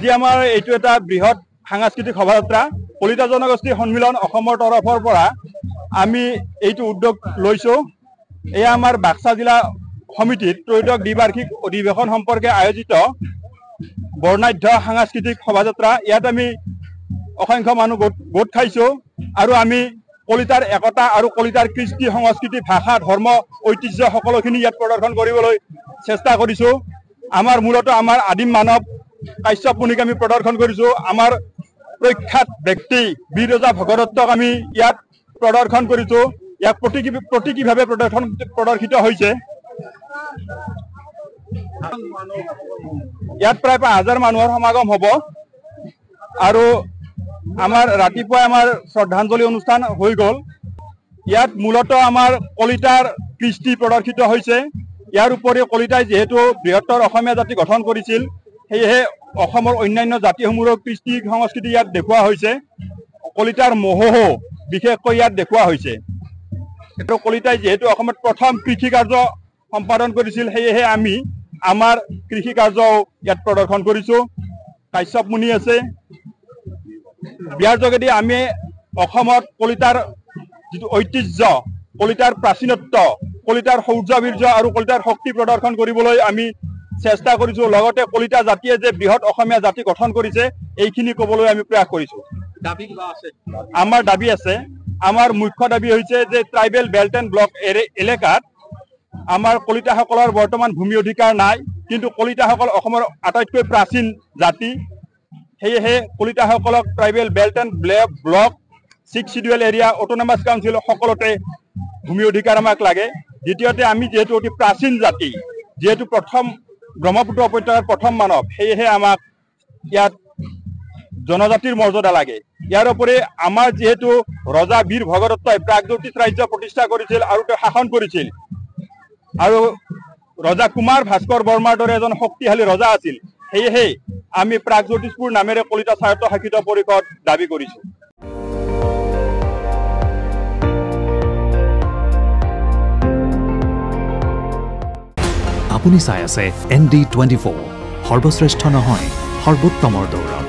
जी आमार एटु एटा बृहत सांस्कृतिक शोभायात्रा कलिता जनगोष्ठी सम्मिलन अहोমৰ तरफर পৰা आमी एटु उद्योग लैছো एया आमार बाक्सा जिला समितिर त्रयोदश द्विबार्षिक अधिवेशन सम्पर्के आयोजित बर्णाढ्य सांस्कृतिक शोभायात्रा यात आमी असंख्य मानुह गोट खाइছো आरु आमी कलितार एकता आरु कलितार कृष्टि संस्कृति भाषा धर्म ऐतिह्य सकलोखिनि यात प्रदर्शन কৰিবলৈ চেষ্টা কৰিছো आमार मूलत आमार आदिम मानव काश्यप मुनिक आमी प्रदर्शन करिছো आमार प्रख्यात व्यक्ति वीर रजा भगदत्तक आमी यात प्रदर्शन करिছো याक प्रतीकीभावे प्रदर्शित होइছে यात प्राय 5000 मानुहर समागम हबो आरो आमार रातिपुवा आमार श्रद्धांजलि অনুষ্ঠাन হৈ গল यात मूलत आमार कलितार कृष्टि प्रदर्शित होइছে यार उपरि कलिताय जेहेतु बृहत्तर अসমীয়া জাতি गठन কৰিছিল সেয়েহে অসমৰ অন্যান্য জাতিসমূহৰ কৃষ্টি সংস্কৃতি ইয়াত দেখুওৱা হৈছে কলিতাৰ মহহ বিশেষকৈ ইয়াত দেখুওৱা হৈছে এটো কলিতাই যেহেতু অসমত প্ৰথম কৃষি কাৰ্য সম্পাদন কৰিছিল সেয়েহে আমি আমাৰ কৃষি কাৰ্য ইয়াত প্ৰদৰ্শন কৰিছো কাশ্যপ মুনি আছে বিয়াৰ যোগেদি আমি অসমত কলিতাৰ যিটো ঐতিহ্য কলিতাৰ প্ৰাচীনত্ব কলিতাৰ শৌৰ্যবীৰ্য আৰু কলিতাৰ শক্তি প্ৰদৰ্শন কৰিবলৈ আমি চেষ্টা কৰিছো লগতে কলিতা জাতিয়ে যে বৃহৎ অসমীয়া জাতি গঠন কৰিছে এইখিনি কবলৈ আমি প্ৰয়াস কৰিছো দাবী কিবা আছে আমাৰ দাবী আছে আমাৰ মুখ্য দাবী হৈছে যে ট্ৰাইবেল বেল্ট এণ্ড ব্লক এলেকাত আমাৰ কলিতাসকলৰ বৰ্তমান ভূমি অধিকাৰ নাই কিন্তু কলিতাসকল অসমৰ আটাইতকৈ প্ৰাচীন জাতি সেয়েহে কলিতাসকলক tribal belt and block 6 schedule area autonomous council সকলোতে ভূমি অধিকাৰ আমাক লাগে দ্বিতীয়তে আমি যেহেতু অতি প্ৰাচীন জাতি যেহেতু প্ৰথম ब्रह्मपुत्र उपत्यकार प्रथम मानव সেয়েহে আমাক ইয়াত জনজাতিৰ মৰ্যাদা লাগে ইয়াৰ উপৰি আমাৰ যেহেতু ৰজা বীৰ ভগদত্তই প্ৰাগজ্যোতিষ ৰাজ্য প্ৰতিষ্ঠা কৰিছিল আৰু তেওঁ শাসন কৰিছিল আৰু ৰজা কুমাৰ ভাস্কৰ বৰ্মাৰ দৰে এজন শক্তিশালী ৰজা আছিল সেয়েহে আমি প্ৰাগজ্যোতিষপুৰ নামেৰে কলিতা স্বায়ত্ত শাসিত পৰিষদ দাবী কৰিছো আপুনি চাই আছে ND24 সৰ্বশ্ৰেষ্ঠ নহয় সৰ্বোত্তমৰ দৌৰত